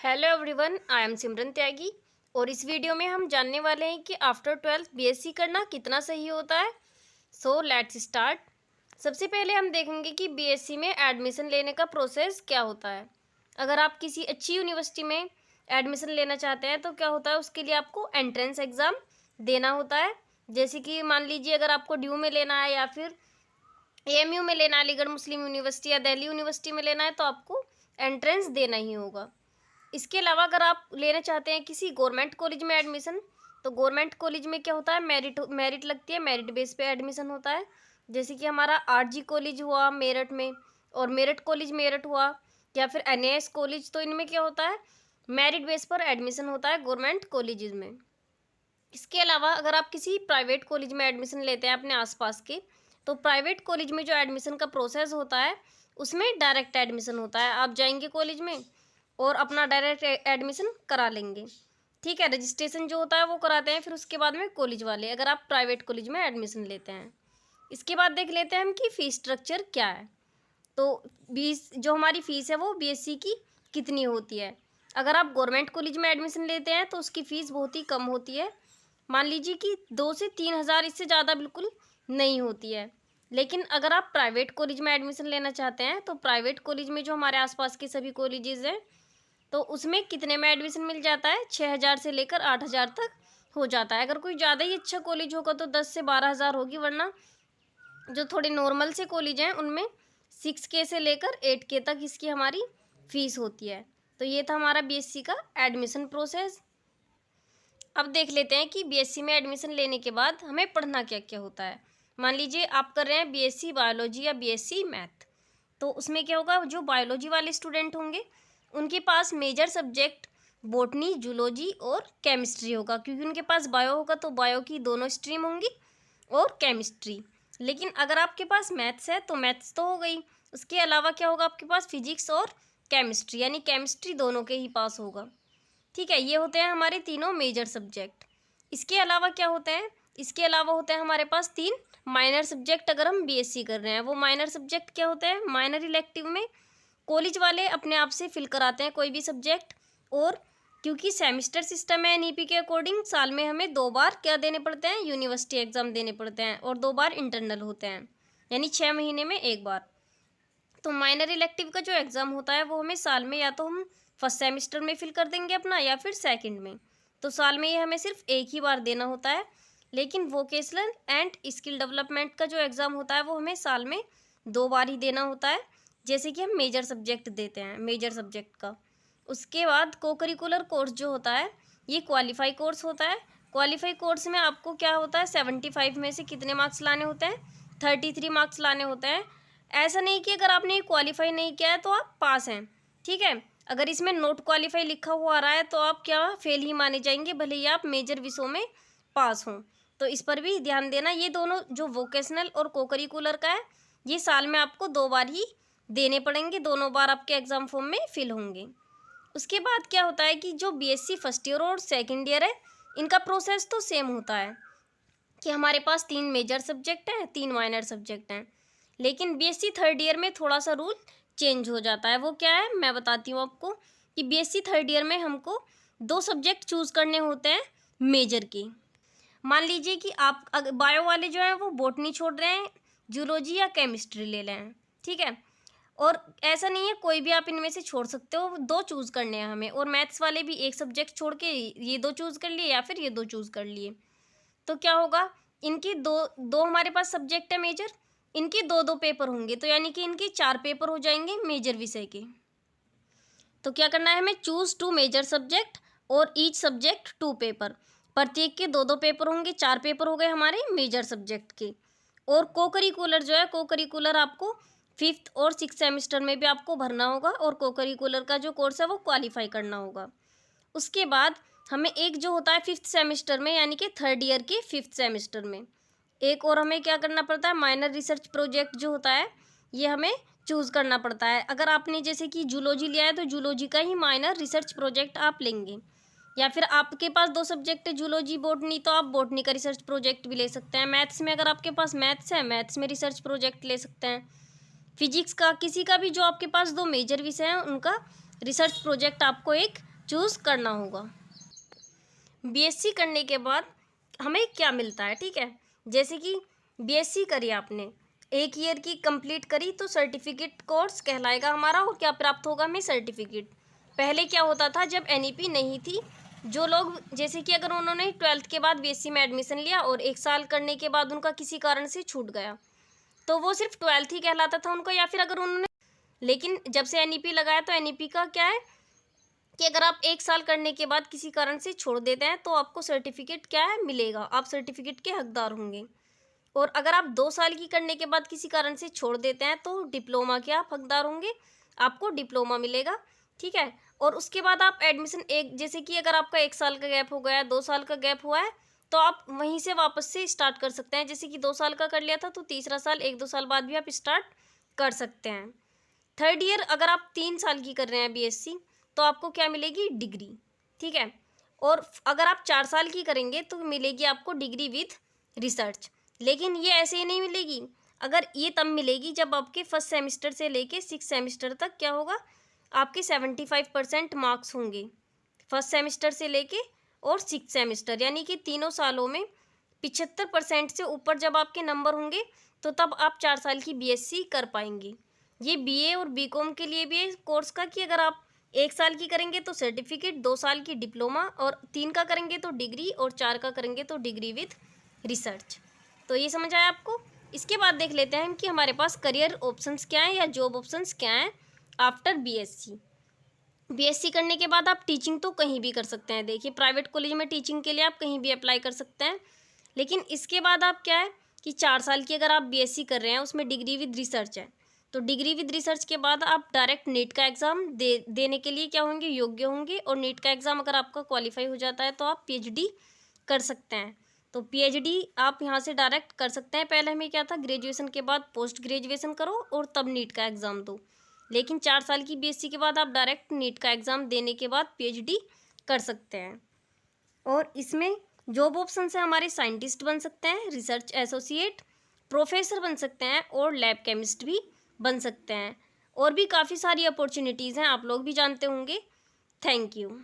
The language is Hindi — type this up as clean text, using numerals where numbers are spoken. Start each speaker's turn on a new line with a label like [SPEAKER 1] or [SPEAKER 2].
[SPEAKER 1] हेलो एवरीवन, आई एम सिमरन त्यागी। और इस वीडियो में हम जानने वाले हैं कि आफ्टर 12th बीएससी करना कितना सही होता है। So let's start. सबसे पहले हम देखेंगे कि बीएससी में एडमिशन लेने का प्रोसेस क्या होता है। अगर आप किसी अच्छी यूनिवर्सिटी में एडमिशन लेना चाहते हैं तो क्या होता है, उसके लिए आपको एंट्रेंस एग्ज़ाम देना होता है। जैसे कि मान लीजिए अगर आपको ड्यू में लेना है या फिर एएमयू में लेना है, अलीगढ़ मुस्लिम यूनिवर्सिटी या दिल्ली यूनिवर्सिटी में लेना है, तो आपको एंट्रेंस देना ही होगा। इसके अलावा अगर आप लेना चाहते हैं किसी गवर्नमेंट कॉलेज में एडमिशन, तो गवर्नमेंट कॉलेज में क्या होता है, मेरिट लगती है, मेरिट बेस पे एडमिशन होता है। जैसे कि हमारा आरजी कॉलेज हुआ मेरठ में, और मेरठ कॉलेज मेरठ हुआ, या फिर एनएएस कॉलेज, तो इनमें क्या होता है, मेरिट बेस पर एडमिशन होता है गवर्नमेंट कॉलेजेस में। इसके अलावा अगर आप किसी प्राइवेट कॉलेज में एडमिशन लेते हैं अपने आसपास के, तो प्राइवेट कॉलेज में जो एडमिशन का प्रोसेस होता है उसमें डायरेक्ट एडमिशन होता है। आप जाएंगे कॉलेज में और अपना डायरेक्ट एडमिशन करा लेंगे। ठीक है, रजिस्ट्रेशन जो होता है वो कराते हैं, फिर उसके बाद में कॉलेज वाले, अगर आप प्राइवेट कॉलेज में एडमिशन लेते हैं। इसके बाद देख लेते हैं हम कि फ़ीस स्ट्रक्चर क्या है। तो जो हमारी फ़ीस है वो बीएससी की कितनी होती है। अगर आप गवर्नमेंट कॉलेज में एडमिशन लेते हैं तो उसकी फ़ीस बहुत ही कम होती है। मान लीजिए कि 2 से 3 हज़ार, इससे ज़्यादा बिल्कुल नहीं होती है। लेकिन अगर आप प्राइवेट कॉलेज में एडमिशन लेना चाहते हैं तो प्राइवेट कॉलेज में जो हमारे आसपास के सभी कॉलेजेस हैं, तो उसमें कितने में एडमिशन मिल जाता है, 6 हज़ार से लेकर 8 हज़ार तक हो जाता है। अगर कोई ज़्यादा ही अच्छा कॉलेज होगा तो 10 से 12 हज़ार होगी, वरना जो थोड़े नॉर्मल से कॉलेज हैं उनमें 6K से लेकर 8K तक इसकी हमारी फ़ीस होती है। तो ये था हमारा बीएससी का एडमिशन प्रोसेस। अब देख लेते हैं कि बीएससी में एडमिशन लेने के बाद हमें पढ़ना क्या क्या होता है। मान लीजिए आप कर रहे हैं बीएससी बायोलॉजी या बीएससी मैथ, तो उसमें क्या होगा, जो बायोलॉजी वाले स्टूडेंट होंगे उनके पास मेजर सब्जेक्ट बॉटनी, जूलॉजी और केमिस्ट्री होगा, क्योंकि उनके पास बायो होगा तो बायो की दोनों स्ट्रीम होंगी और केमिस्ट्री। लेकिन अगर आपके पास मैथ्स है तो मैथ्स तो हो गई, उसके अलावा क्या होगा, आपके पास फिजिक्स और केमिस्ट्री, यानी केमिस्ट्री दोनों के ही पास होगा। ठीक है, ये होते हैं हमारे तीनों मेजर सब्जेक्ट। इसके अलावा क्या होते हैं, इसके अलावा होते हैं हमारे पास 3 माइनर सब्जेक्ट। अगर हम बीएससी कर रहे हैं, वो माइनर सब्जेक्ट क्या होते हैं, माइनर इलेक्टिव में कॉलेज वाले अपने आप से फिल कराते हैं कोई भी सब्जेक्ट। और क्योंकि सेमिस्टर सिस्टम है एनईपी के अकॉर्डिंग, साल में हमें 2 बार क्या देने पड़ते हैं, यूनिवर्सिटी एग्ज़ाम देने पड़ते हैं, और 2 बार इंटरनल होते हैं, यानी 6 महीने में 1 बार। तो माइनर इलेक्टिव का जो एग्ज़ाम होता है वो हमें साल में, या तो हम फर्स्ट सेमेस्टर में फिल कर देंगे अपना, या फिर सेकंड में। तो साल में ये हमें सिर्फ एक ही बार देना होता है। लेकिन वोकेशनल एंड स्किल डेवलपमेंट का जो एग्ज़ाम होता है वो हमें साल में 2 बार ही देना होता है, जैसे कि हम मेजर सब्जेक्ट देते हैं मेजर सब्जेक्ट का। उसके बाद को करिकुलर कोर्स जो होता है ये क्वालिफाई कोर्स होता है। क्वालिफाई कोर्स में आपको क्या होता है, 75 में से कितने मार्क्स लाने होते हैं, 33 मार्क्स लाने होते हैं। ऐसा नहीं कि अगर आपने क्वालिफाई नहीं किया है तो आप पास हैं। ठीक है, अगर इसमें नोट क्वालिफाई लिखा हुआ आ रहा है तो आप क्या फेल ही माने जाएंगे, भले ही आप मेजर विषयों में पास हों। तो इस पर भी ध्यान देना। ये दोनों जो वोकेशनल और को करिकुलर का है, ये साल में आपको 2 बार ही देने पड़ेंगे, दोनों बार आपके एग्ज़ाम फॉर्म में फिल होंगे। उसके बाद क्या होता है कि जो बीएससी फर्स्ट ईयर और सेकेंड ईयर है, इनका प्रोसेस तो सेम होता है कि हमारे पास 3 मेजर सब्जेक्ट हैं, 3 माइनर सब्जेक्ट हैं। लेकिन बीएससी थर्ड ईयर में थोड़ा सा रूल चेंज हो जाता है। वो क्या है, मैं बताती हूँ आपको कि बीएससी थर्ड ईयर में हमको 2 सब्जेक्ट चूज़ करने होते हैं मेजर के। मान लीजिए कि आप बायो वाले जो हैं वो बॉटनी छोड़ रहे हैं, जूलॉजी या केमिस्ट्री ले रहे हैं। ठीक है, और ऐसा नहीं है, कोई भी आप इनमें से छोड़ सकते हो, 2 चूज़ करने हैं हमें। और मैथ्स वाले भी एक सब्जेक्ट छोड़ के ये 2 चूज़ कर लिए या फिर ये 2 चूज़ कर लिए। तो क्या होगा, इनकी दो दो हमारे पास सब्जेक्ट है मेजर, इनके 2-2 पेपर होंगे, तो यानी कि इनके 4 पेपर हो जाएंगे मेजर विषय के। तो क्या करना है हमें, चूज़ 2 मेजर सब्जेक्ट और ईच सब्जेक्ट 2 पेपर। प्रत्येक के 2-2 पेपर होंगे, 4 पेपर हो गए हमारे मेजर सब्जेक्ट के। और को करिकुलर जो है, को करिकुलर आपको 5th और 6th सेमेस्टर में भी आपको भरना होगा, और को करिकुलर का जो कोर्स है वो क्वालिफाई करना होगा। उसके बाद हमें एक जो होता है 5th सेमेस्टर में, यानी कि थर्ड ईयर के 5th सेमेस्टर में, एक और हमें क्या करना पड़ता है, माइनर रिसर्च प्रोजेक्ट जो होता है ये हमें चूज़ करना पड़ता है। अगर आपने जैसे कि जूलॉजी लिया है तो जूलॉजी का ही माइनर रिसर्च प्रोजेक्ट आप लेंगे, या फिर आपके पास 2 सब्जेक्ट है जूलॉजी बॉटनी, तो आप बॉटनी का रिसर्च प्रोजेक्ट भी ले सकते हैं। मैथ्स में अगर आपके पास मैथ्स है, मैथ्स में रिसर्च प्रोजेक्ट ले सकते हैं। फिजिक्स का, किसी का भी जो आपके पास 2 मेजर विषय हैं उनका रिसर्च प्रोजेक्ट आपको एक चूज़ करना होगा। बीएससी करने के बाद हमें क्या मिलता है, ठीक है। जैसे कि बीएससी करी आपने, 1 ईयर की कंप्लीट करी, तो सर्टिफिकेट कोर्स कहलाएगा हमारा, और क्या प्राप्त होगा हमें, सर्टिफिकेट। पहले क्या होता था, जब एनईपी नहीं थी, जो लोग जैसे कि अगर उन्होंने 12th के बाद बीएससी में एडमिशन लिया और 1 साल करने के बाद उनका किसी कारण से छूट गया, तो वो सिर्फ 12th ही कहलाता था उनको, या फिर अगर उन्होंने, लेकिन जब से एनईपी लगाया तो एनईपी का क्या है कि अगर आप 1 साल करने के बाद किसी कारण से छोड़ देते हैं तो आपको सर्टिफिकेट क्या है, मिलेगा, आप सर्टिफिकेट के हकदार होंगे। और अगर आप 2 साल की करने के बाद किसी कारण से छोड़ देते हैं तो डिप्लोमा के आप हकदार होंगे, आपको डिप्लोमा मिलेगा, ठीक है। और उसके बाद आप एडमिशन, एक जैसे कि अगर आपका 1 साल का गैप हो गया है, 2 साल का गैप हुआ है, तो आप वहीं से वापस से स्टार्ट कर सकते हैं। जैसे कि 2 साल का कर लिया था तो तीसरा साल 1-2 साल बाद भी आप स्टार्ट कर सकते हैं। 3rd ईयर अगर आप 3 साल की कर रहे हैं बीएससी, तो आपको क्या मिलेगी, डिग्री, ठीक है। और अगर आप 4 साल की करेंगे तो मिलेगी आपको डिग्री विथ रिसर्च। लेकिन ये ऐसे ही नहीं मिलेगी, अगर ये तब मिलेगी जब आपके 1st सेमेस्टर से लेके 6th सेमेस्टर तक क्या होगा, आपके 75% मार्क्स होंगे 1st सेमेस्टर से लेके और 6th सेमेस्टर, यानी कि तीनों सालों में 75% से ऊपर जब आपके नंबर होंगे, तो तब आप 4 साल की बीएससी कर पाएंगे। ये बीए और बीकॉम के लिए भी है कोर्स का, कि अगर आप 1 साल की करेंगे तो सर्टिफिकेट, 2 साल की डिप्लोमा, और 3 का करेंगे तो डिग्री, और 4 का करेंगे तो डिग्री विथ रिसर्च। तो ये समझ आया आपको। इसके बाद देख लेते हैं कि हमारे पास करियर ऑप्शंस क्या हैं या जॉब ऑप्शंस क्या हैं आफ्टर बीएससी। बीएससी करने के बाद आप टीचिंग तो कहीं भी कर सकते हैं, देखिए प्राइवेट कॉलेज में टीचिंग के लिए आप कहीं भी अप्लाई कर सकते हैं। लेकिन इसके बाद आप क्या है कि 4 साल की अगर आप बीएससी कर रहे हैं, उसमें डिग्री विद रिसर्च है, तो डिग्री विद रिसर्च के बाद आप डायरेक्ट नीट का एग्ज़ाम देने के लिए क्या होंगे, योग्य होंगे। और नीट का एग्ज़ाम अगर आपका क्वालिफाई हो जाता है तो आप पीएचडी कर सकते हैं। तो पीएचडी आप यहाँ से डायरेक्ट कर सकते हैं। पहले हमें क्या था, ग्रेजुएशन के बाद पोस्ट ग्रेजुएशन करो और तब नीट का एग्ज़ाम दो। लेकिन 4 साल की बीएससी के बाद आप डायरेक्ट नीट का एग्ज़ाम देने के बाद पीएचडी कर सकते हैं। और इसमें जॉब ऑप्शन से हमारे साइंटिस्ट बन सकते हैं, रिसर्च एसोसिएट, प्रोफेसर बन सकते हैं, और लैब केमिस्ट भी बन सकते हैं। और भी काफ़ी सारी अपॉर्चुनिटीज़ हैं, आप लोग भी जानते होंगे। Thank you.